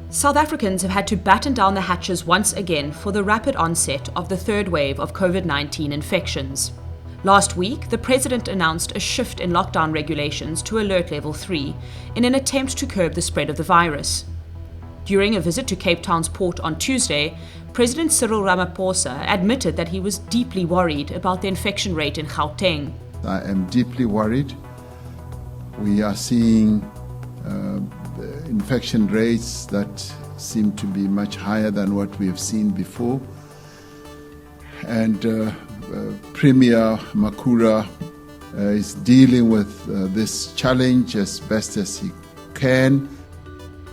South Africans have had to batten down the hatches once again for the rapid onset of the third wave of COVID-19 infections. Last week, the president announced a shift in lockdown regulations to alert level 3 in an attempt to curb the spread of the virus. During a visit to Cape Town's port on Tuesday, President Cyril Ramaphosa admitted that he was deeply worried about the infection rate in Gauteng. I am deeply worried. We are seeing infection rates that seem to be much higher than what we have seen before. And Premier Makura is dealing with this challenge as best as he can.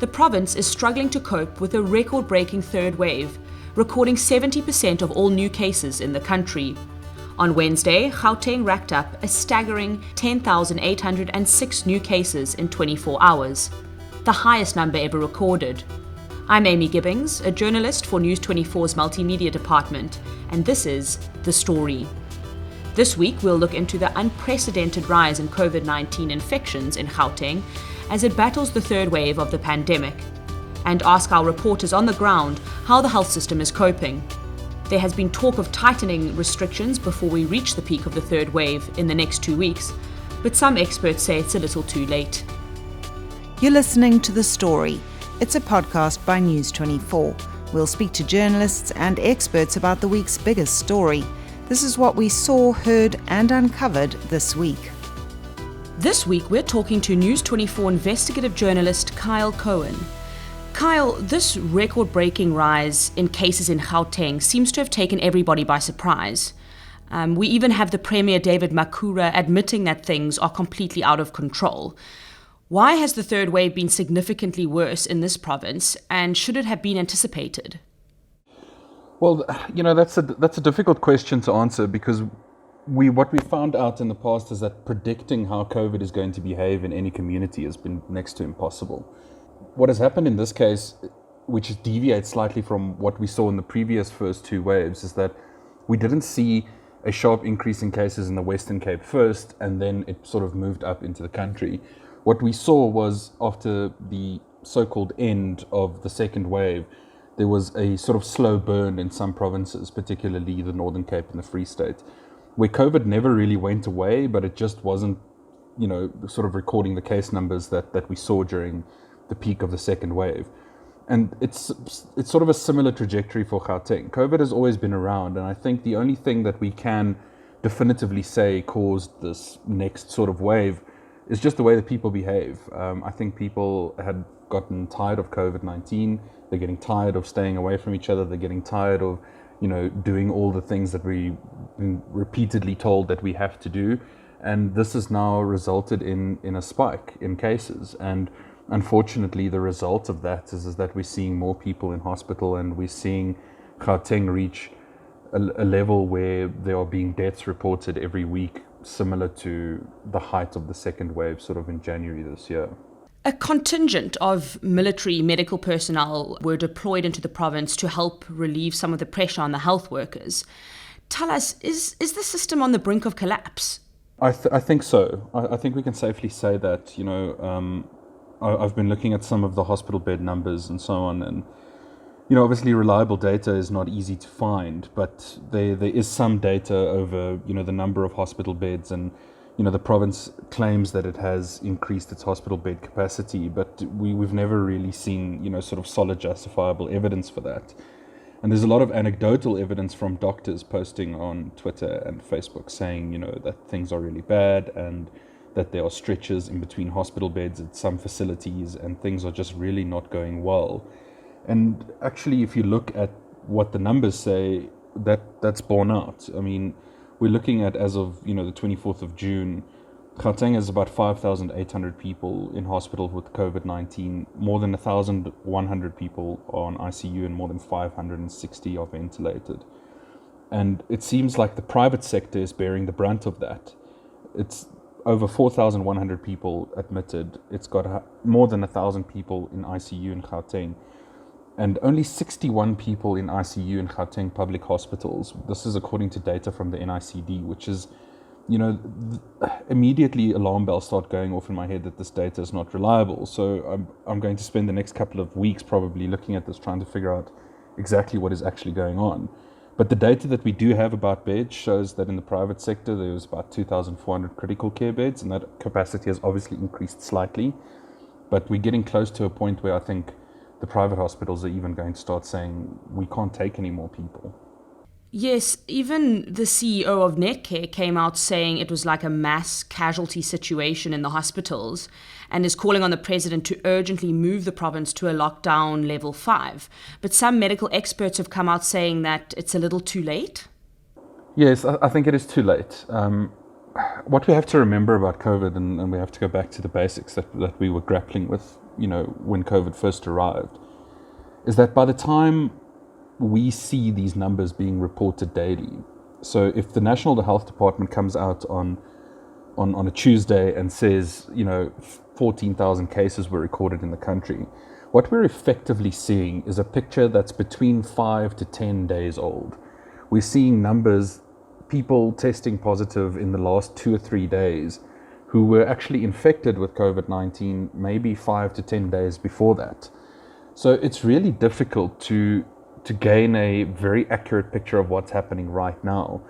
The province is struggling to cope with a record-breaking third wave, recording 70% of all new cases in the country. On Wednesday, Gauteng racked up a staggering 10,806 new cases in 24 hours, the highest number ever recorded. I'm Amy Gibbings, a journalist for News 24's multimedia department, and this is The Story. This week, we'll look into the unprecedented rise in COVID-19 infections in Gauteng as it battles the third wave of the pandemic, and ask our reporters on the ground how the health system is coping. There has been talk of tightening restrictions before we reach the peak of the third wave in the next 2 weeks, but some experts say it's a little too late. You're listening to The Story. It's a podcast by News 24. We'll speak to journalists and experts about the week's biggest story. This is what we saw, heard, and uncovered this week. This week, we're talking to News 24 investigative journalist Kyle Cohen. Kyle, this record-breaking rise in cases in Gauteng seems to have taken everybody by surprise. We even have the Premier David Makura admitting that things are completely out of control. Why has the third wave been significantly worse in this province, and should it have been anticipated? Well, that's a difficult question to answer because what we found out in the past is that predicting how COVID is going to behave in any community has been next to impossible. What has happened in this case, which deviates slightly from what we saw in the previous first two waves, is that we didn't see a sharp increase in cases in the Western Cape first, and then it sort of moved up into the country. What we saw was after the so-called end of the second wave, there was a sort of slow burn in some provinces, particularly the Northern Cape and the Free State, where COVID never really went away, but it just wasn't, sort of recording the case numbers that we saw during the peak of the second wave. And it's sort of a similar trajectory for Gauteng. COVID has always been around, and I think the only thing that we can definitively say caused this next sort of wave is just the way that people behave. I think people had gotten tired of COVID-19. They're getting tired of staying away from each other. They're getting tired of, doing all the things that we've been repeatedly told that we have to do. And this has now resulted in a spike in cases. And unfortunately, the result of that is that we're seeing more people in hospital, and we're seeing Gauteng reach a level where there are being deaths reported every week, similar to the height of the second wave sort of in January this year. A contingent of military medical personnel were deployed into the province to help relieve some of the pressure on the health workers. Tell us, is the system on the brink of collapse? I think so. I think we can safely say that, I've been looking at some of the hospital bed numbers and so on, and obviously reliable data is not easy to find, but there is some data over the number of hospital beds, and the province claims that it has increased its hospital bed capacity, but we've never really seen sort of solid justifiable evidence for that. And there's a lot of anecdotal evidence from doctors posting on Twitter and Facebook saying that things are really bad, and that there are stretchers in between hospital beds at some facilities, and things are just really not going well. And actually, if you look at what the numbers say, that's borne out. I mean, we're looking at, as of the 24th of June, Gauteng has about 5,800 people in hospital with COVID-19. More than 1,100 people are on ICU, and more than 560 are ventilated. And it seems like the private sector is bearing the brunt of that. It's over 4,100 people admitted. It's got more than 1,000 people in ICU in Gauteng, and only 61 people in ICU in Gauteng public hospitals. This is according to data from the NICD, which is immediately alarm bells start going off in my head that this data is not reliable. So I'm going to spend the next couple of weeks probably looking at this, trying to figure out exactly what is actually going on. But the data that we do have about beds shows that in the private sector there was about 2,400 critical care beds, and that capacity has obviously increased slightly. But we're getting close to a point where I think the private hospitals are even going to start saying we can't take any more people. Yes, even the CEO of Netcare came out saying it was like a mass casualty situation in the hospitals and is calling on the president to urgently move the province to a lockdown level 5. But some medical experts have come out saying that it's a little too late. Yes, I think it is too late. What we have to remember about COVID, and we have to go back to the basics that we were grappling with, when COVID first arrived, is that by the time we see these numbers being reported daily. So if the National Health Department comes out on a Tuesday and says, 14,000 cases were recorded in the country, what we're effectively seeing is a picture that's between 5 to 10 days old. We're seeing numbers, people testing positive in the last 2 or 3 days who were actually infected with COVID-19 maybe 5 to 10 days before that. So it's really difficult to gain a very accurate picture of what's happening right now.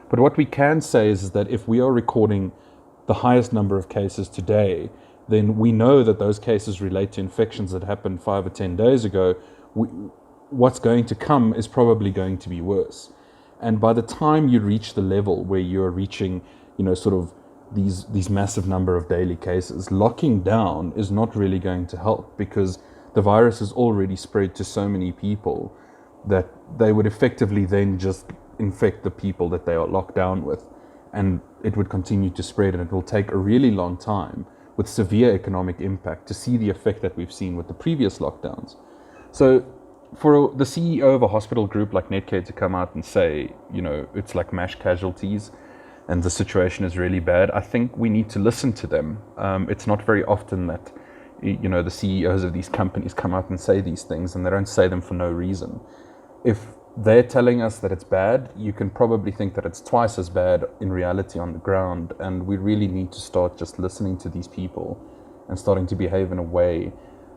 But what we can say is that if we are recording the highest number of cases today, then we know that those cases relate to infections that happened 5 or 10 days ago. What's going to come is probably going to be worse. And by the time you reach the level where you're reaching, sort of these massive number of daily cases, locking down is not really going to help, because the virus is already spread to so many people that they would effectively then just infect the people that they are locked down with, and it would continue to spread, and it will take a really long time with severe economic impact to see the effect that we've seen with the previous lockdowns. So for the CEO of a hospital group like Netcare to come out and say, it's like mass casualties and the situation is really bad, I think we need to listen to them. It's not very often that the CEOs of these companies come out and say these things, and they don't say them for no reason. If they're telling us that it's bad, you can probably think that it's twice as bad in reality on the ground, and we really need to start just listening to these people and starting to behave in a way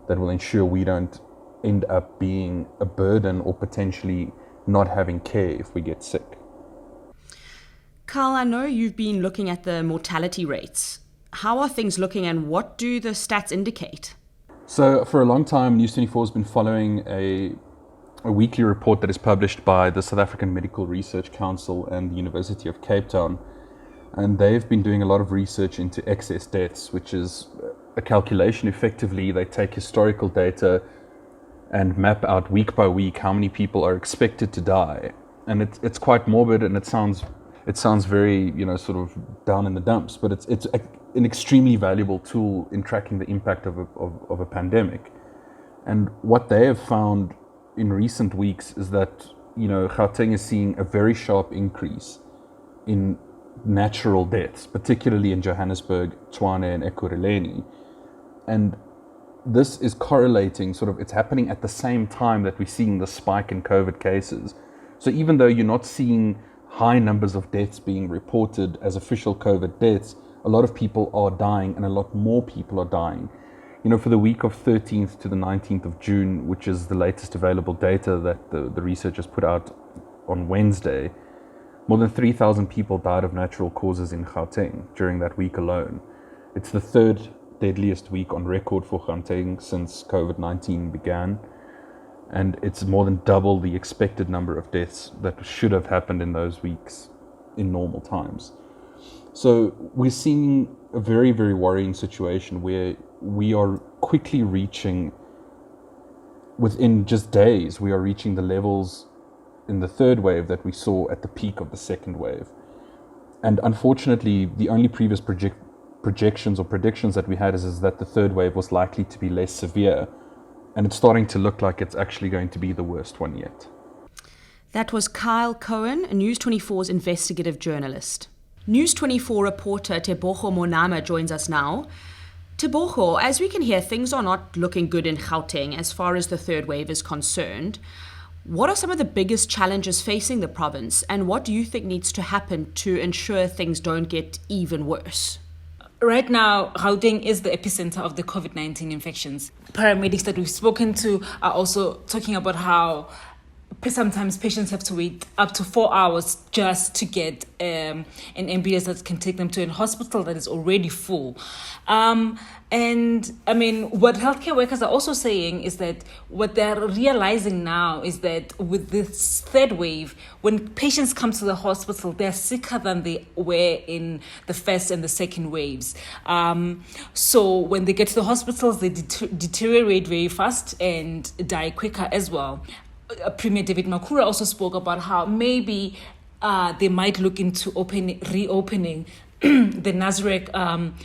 that will ensure we don't end up being a burden or potentially not having care if we get sick. Carl, I know you've been looking at the mortality rates. How are things looking, and what do the stats indicate? So for a long time, News 24 has been following a weekly report that is published by the South African Medical Research Council and the University of Cape Town. And they've been doing a lot of research into excess deaths, which is a calculation. Effectively, they take historical data and map out week by week how many people are expected to die. And it's quite morbid, and it sounds very, sort of down in the dumps, but it's an extremely valuable tool in tracking the impact of a pandemic. And what they have found in recent weeks is that, Gauteng is seeing a very sharp increase in natural deaths, particularly in Johannesburg, Tshwane, and Ekurhuleni. And this is correlating, it's happening at the same time that we're seeing the spike in COVID cases. So even though you're not seeing high numbers of deaths being reported as official COVID deaths, a lot of people are dying, and a lot more people are dying. For the week of 13th to the 19th of June, which is the latest available data that the researchers put out on Wednesday, more than 3,000 people died of natural causes in Gauteng during that week alone. It's the third deadliest week on record for Gauteng since COVID-19 began, and it's more than double the expected number of deaths that should have happened in those weeks in normal times. So we're seeing a very, very worrying situation where we are quickly reaching, within just days, we are reaching the levels in the third wave that we saw at the peak of the second wave. And unfortunately, the only previous projections or predictions that we had is that the third wave was likely to be less severe. And it's starting to look like it's actually going to be the worst one yet. That was Kyle Cohen, News 24's investigative journalist. News 24 reporter Tebogo Monama joins us now. Tebogo, as we can hear, things are not looking good in Gauteng as far as the third wave is concerned. What are some of the biggest challenges facing the province, and what do you think needs to happen to ensure things don't get even worse? Right now, Gauteng is the epicenter of the COVID-19 infections. Paramedics that we've spoken to are also talking about how sometimes patients have to wait up to 4 hours just to get an ambulance that can take them to a hospital that is already full. And I mean, what healthcare workers are also saying is that what they're realizing now is that with this third wave, when patients come to the hospital, they're sicker than they were in the first and the second waves. So when they get to the hospitals, they deteriorate very fast and die quicker as well. Premier David Makhura also spoke about how maybe they might look into reopening the Nazareth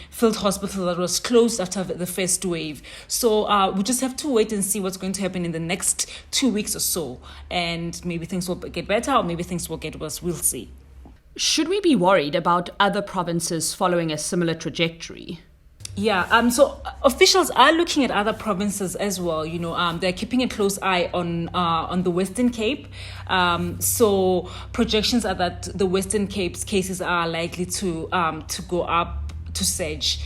field hospital that was closed after the first wave. So we just have to wait and see what's going to happen in the next 2 weeks or so. And maybe things will get better or maybe things will get worse. We'll see. Should we be worried about other provinces following a similar trajectory? Yeah, so officials are looking at other provinces as well. They're keeping a close eye on the Western Cape. So projections are that the Western Cape's cases are likely to go up, to surge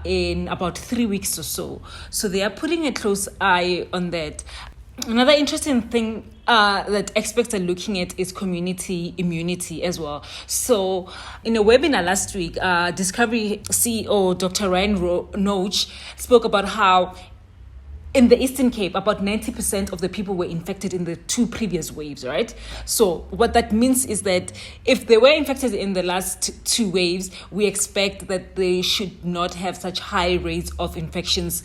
in about 3 weeks or so. So they are putting a close eye on that. Another interesting thing that experts are looking at is community immunity as well. So in a webinar last week, Discovery CEO Dr. Ryan Noach spoke about how in the Eastern Cape, about 90% of the people were infected in the 2 previous waves, right? So what that means is that if they were infected in the last 2 waves, we expect that they should not have such high rates of infections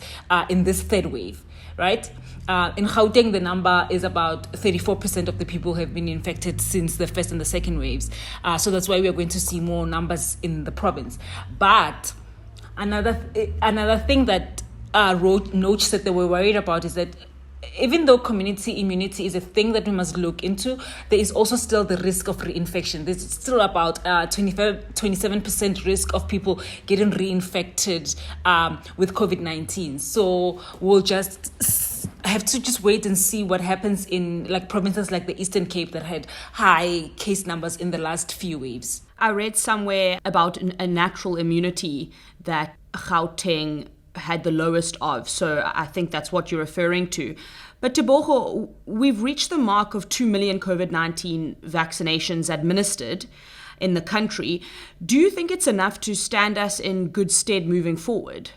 in this third wave, right? In Gauteng, the number is about 34% of the people have been infected since the first and the second waves. So that's why we are going to see more numbers in the province. But another thing that Noach said that we're worried about is that even though community immunity is a thing that we must look into, there is also still the risk of reinfection. There's still about 27% risk of people getting reinfected with COVID-19. So we'll just have to just wait and see what happens in provinces like the Eastern Cape that had high case numbers in the last few waves. I read somewhere about a natural immunity that Gauteng had the lowest of, so I think that's what you're referring to. But Tebogo, we've reached the mark of 2 million COVID-19 vaccinations administered in the country. Do you think it's enough to stand us in good stead moving forward?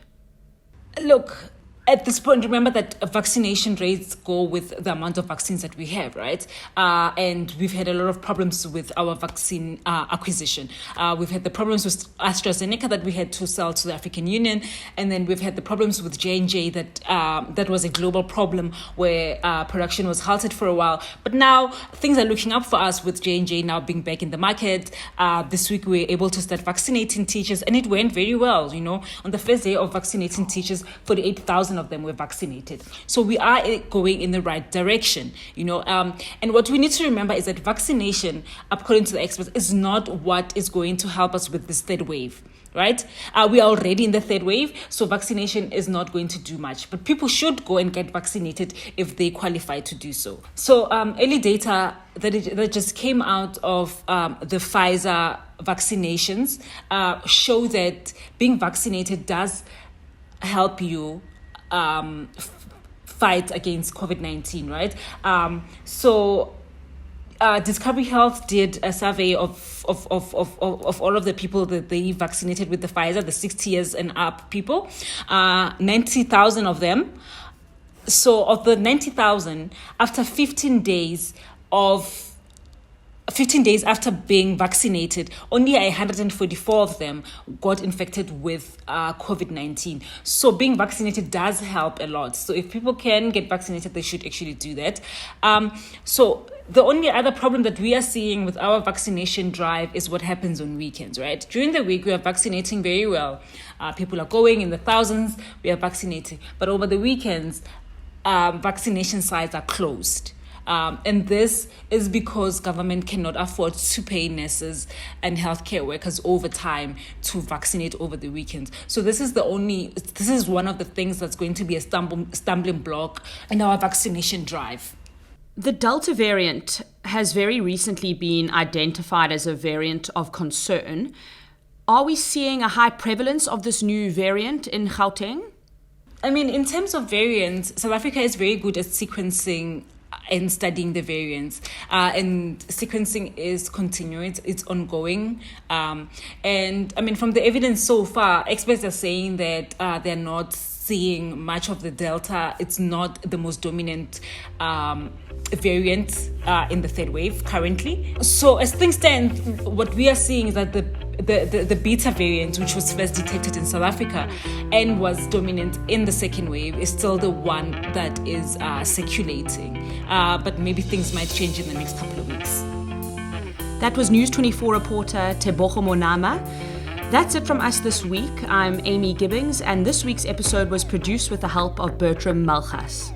Look, at this point, remember that vaccination rates go with the amount of vaccines that we have, right? And we've had a lot of problems with our vaccine acquisition. We've had the problems with AstraZeneca that we had to sell to the African Union, and then we've had the problems with J&J that was a global problem where production was halted for a while. But now things are looking up for us with J&J now being back in the market. This week we were able to start vaccinating teachers, and it went very well. On the first day of vaccinating teachers, 48,000 of them were vaccinated. So we are going in the right direction, and what we need to remember is that vaccination, according to the experts, is not what is going to help us with this third wave. Right? We are already in the third wave, so vaccination is not going to do much. But people should go and get vaccinated if they qualify to do so. So early data that just came out of the Pfizer vaccinations show that being vaccinated does help you fight against COVID-19, right? So Discovery Health did a survey of all of the people that they vaccinated with the Pfizer, the 60 years and up people, 90,000 of them. So of the 90,000, after 15 days after being vaccinated, only 144 of them got infected with COVID-19. So being vaccinated does help a lot. So if people can get vaccinated, they should actually do that. So the only other problem that we are seeing with our vaccination drive is what happens on weekends, right? During the week, we are vaccinating very well. People are going in the thousands, we are vaccinating. But over the weekends, vaccination sites are closed. And this is because government cannot afford to pay nurses and healthcare workers overtime to vaccinate over the weekends. So this is one of the things that's going to be a stumbling block in our vaccination drive. The Delta variant has very recently been identified as a variant of concern. Are we seeing a high prevalence of this new variant in Gauteng? I mean, in terms of variants, South Africa is very good at sequencing and studying the variants. And sequencing is continuous, it's ongoing. And I mean, from the evidence so far, experts are saying that they're not seeing much of the Delta. It's not the most dominant variant in the third wave currently. So as things stand, what we are seeing is that the Beta variant, which was first detected in South Africa and was dominant in the second wave, is still the one that is circulating. But maybe things might change in the next couple of weeks. That was News 24 reporter Tebogo Monama. That's it from us this week. I'm Amy Gibbings, and this week's episode was produced with the help of Bertram Malchas.